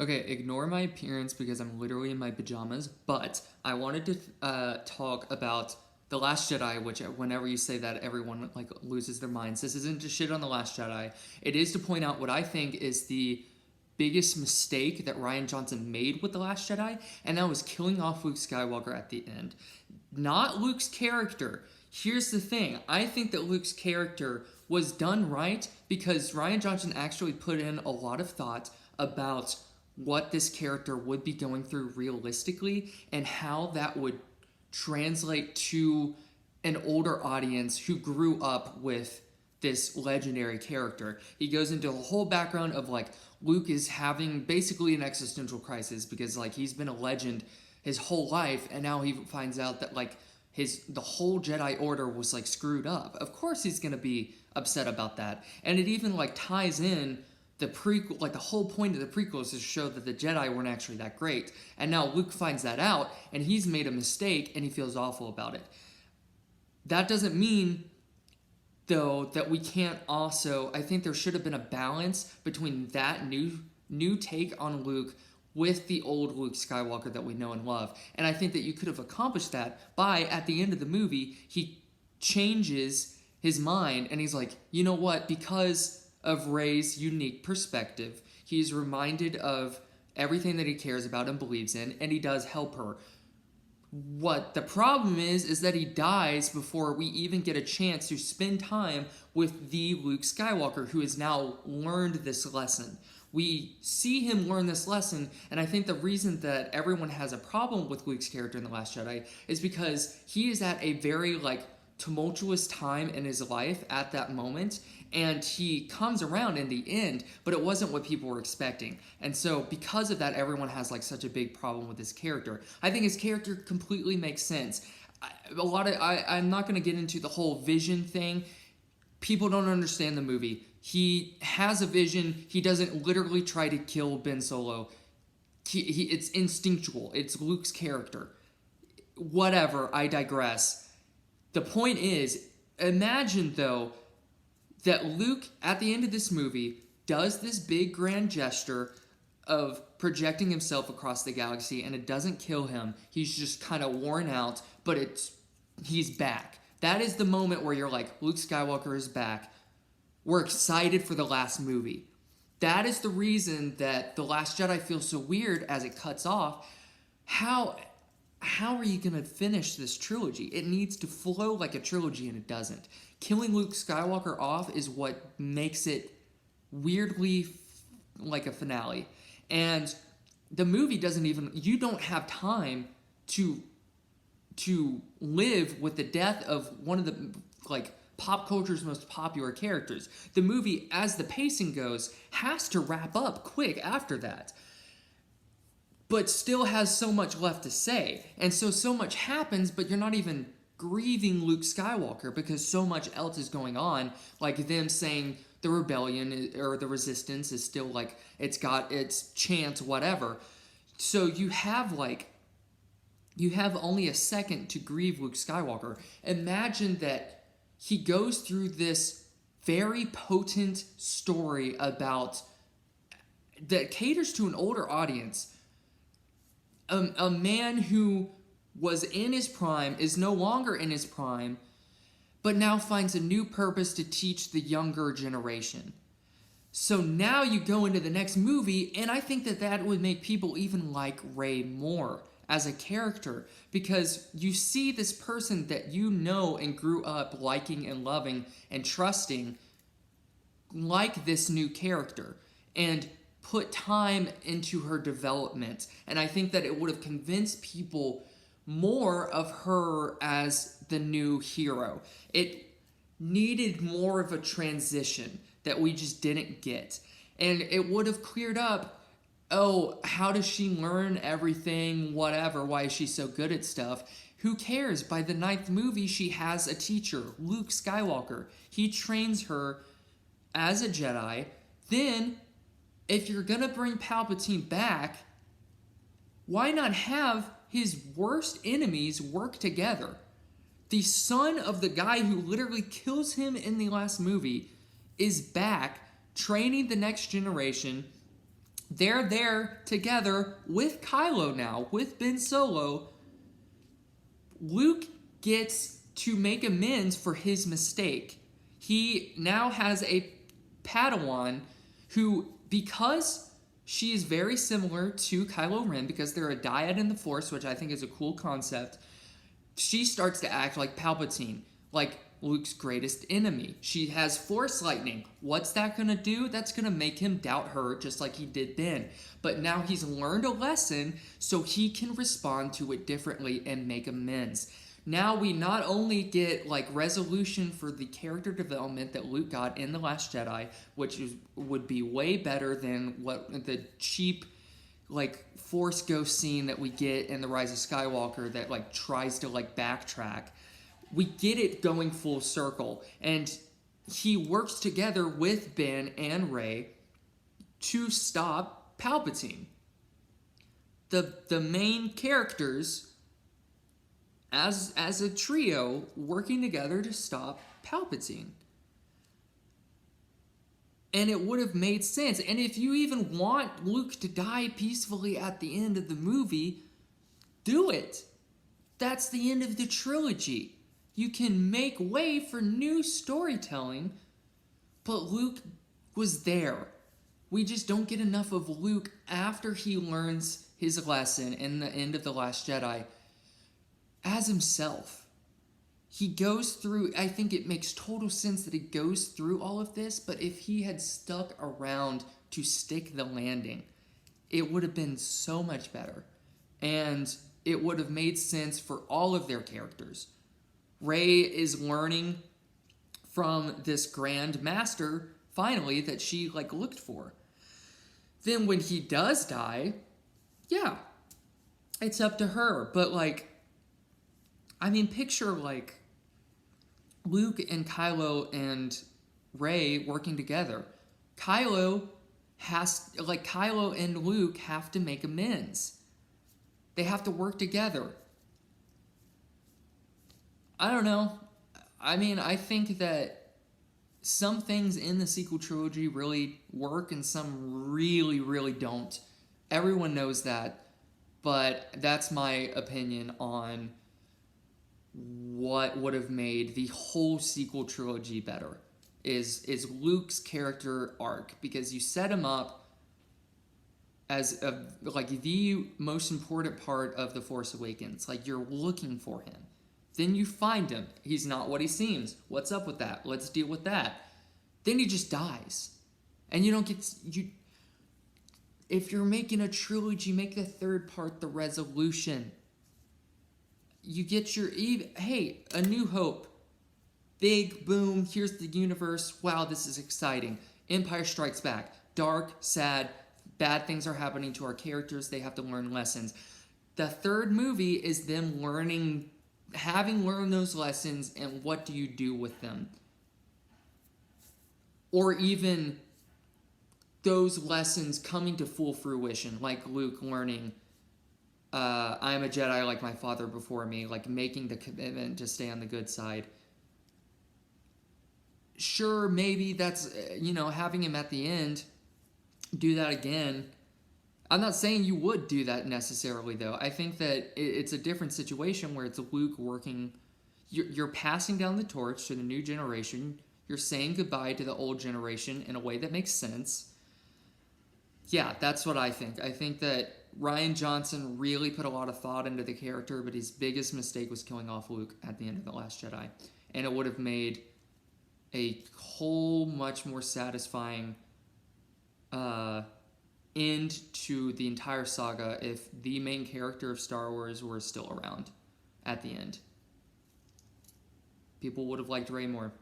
Okay, ignore my appearance because I'm literally in my pajamas, but I wanted to talk about The Last Jedi, which whenever you say that, everyone like loses their minds. This isn't to shit on The Last Jedi. It is to point out what I think is the biggest mistake that Rian Johnson made with The Last Jedi, and that was killing off Luke Skywalker at the end. Not Luke's character. Here's the thing. I think that Luke's character was done right because Rian Johnson actually put in a lot of thought about what this character would be going through realistically and how that would translate to an older audience who grew up with this legendary character. He goes into a whole background of like Luke is having basically an existential crisis because like he's been a legend his whole life and now he finds out that like the whole Jedi Order was like screwed up. Of course he's going to be upset about that. And it even like ties in the prequel, like the whole point of the prequels is to show that the Jedi weren't actually that great. And now Luke finds that out and he's made a mistake and he feels awful about it. That doesn't mean though that we can't also, I think there should have been a balance between that new take on Luke with the old Luke Skywalker that we know and love. And I think that you could have accomplished that by, at the end of the movie, he changes his mind and he's like, you know what, because of Rey's unique perspective, he's reminded of everything that he cares about and believes in, and he does help her. What the problem is that he dies before we even get a chance to spend time with the Luke Skywalker who has now learned this lesson. We see him learn this lesson, and I think the reason that everyone has a problem with Luke's character in The Last Jedi is because he is at a very, like, tumultuous time in his life at that moment, and he comes around in the end, but it wasn't what people were expecting. And so because of that, everyone has like such a big problem with his character. I think his character completely makes sense. I'm not going to get into the whole vision thing. People don't understand the movie. He has a vision. He doesn't literally try to kill Ben Solo. It's instinctual. It's Luke's character. Whatever, I digress. The point is, imagine though, that Luke, at the end of this movie, does this big grand gesture of projecting himself across the galaxy, and it doesn't kill him. He's just kind of worn out, but he's back. That is the moment where you're like, Luke Skywalker is back. We're excited for the last movie. That is the reason that The Last Jedi feels so weird as it cuts off. How are you going to finish this trilogy? It needs to flow like a trilogy, and it doesn't. Killing Luke Skywalker off is what makes it weirdly like a finale. And the movie doesn't even, you don't have time to live with the death of one of the like pop culture's most popular characters. The movie, as the pacing goes, has to wrap up quick after that, but still has so much left to say. And so much happens, but you're not even grieving Luke Skywalker because so much else is going on, like them saying the rebellion or the resistance is still like, it's got its chance, whatever. So you have only a second to grieve Luke Skywalker. Imagine that he goes through this very potent story about that caters to an older audience. A man who was in his prime, is no longer in his prime, but now finds a new purpose to teach the younger generation. So now you go into the next movie, and I think that would make people even like Rey more as a character, because you see this person that you know and grew up liking and loving and trusting like this new character, and put time into her development. And I think that it would have convinced people more of her as the new hero. It needed more of a transition that we just didn't get. And it would have cleared up, oh, how does she learn everything, whatever, why is she so good at stuff? Who cares? By the 9th movie, she has a teacher, Luke Skywalker. He trains her as a Jedi. Then, if you're gonna bring Palpatine back, why not have his worst enemies work together? The son of the guy who literally kills him in the last movie is back, training the next generation They're there together with Kylo now, with Ben Solo. Luke gets to make amends for his mistake. He now has a Padawan who, because she is very similar to Kylo Ren, because they're a dyad in the Force, which I think is a cool concept, she starts to act like Palpatine, like Luke's greatest enemy. She has Force lightning. What's that going to do? That's going to make him doubt her, just like he did Ben. But now he's learned a lesson, so he can respond to it differently and make amends. Now we not only get like resolution for the character development that Luke got in The Last Jedi, which would be way better than what the cheap like Force Ghost scene that we get in The Rise of Skywalker that like tries to like backtrack. We get it going full circle, and he works together with Ben and Rey to stop Palpatine. The main characters as a trio working together to stop Palpatine. And it would have made sense. And if you even want Luke to die peacefully at the end of the movie, do it. That's the end of the trilogy. You can make way for new storytelling, but Luke was there. We just don't get enough of Luke after he learns his lesson in the end of The Last Jedi as himself. He goes through, I think it makes total sense that he goes through all of this, but if he had stuck around to stick the landing, it would have been so much better. And it would have made sense for all of their characters. Rey is learning from this Grand Master, finally, that she, like, looked for. Then when he does die, yeah, it's up to her. But, like, I mean, picture, like, Luke and Kylo and Rey working together. Kylo and Luke have to make amends. They have to work together. I don't know. I mean, I think that some things in the sequel trilogy really work and some really, really don't. Everyone knows that, but that's my opinion on what would have made the whole sequel trilogy better is Luke's character arc, because you set him up as the most important part of The Force Awakens. Like, you're looking for him. Then you find him. He's not what he seems. What's up with that? Let's deal with that. Then he just dies. And you don't get... If you're making a trilogy, make the third part the resolution. You get your... Hey, A New Hope. Big, boom, here's the universe. Wow, this is exciting. Empire Strikes Back. Dark, sad, bad things are happening to our characters. They have to learn lessons. The third movie is them having learned those lessons, and what do you do with them? Or even those lessons coming to full fruition, like Luke learning, I am a Jedi like my father before me, like making the commitment to stay on the good side. Sure, maybe that's, having him at the end, do that again. I'm not saying you would do that necessarily, though. I think that it's a different situation where it's Luke working. You're passing down the torch to the new generation. You're saying goodbye to the old generation in a way that makes sense. Yeah, that's what I think. I think that Rian Johnson really put a lot of thought into the character, but his biggest mistake was killing off Luke at the end of The Last Jedi. And it would have made a whole much more satisfying end to the entire saga if the main character of Star Wars were still around at the end. People would have liked Rey more.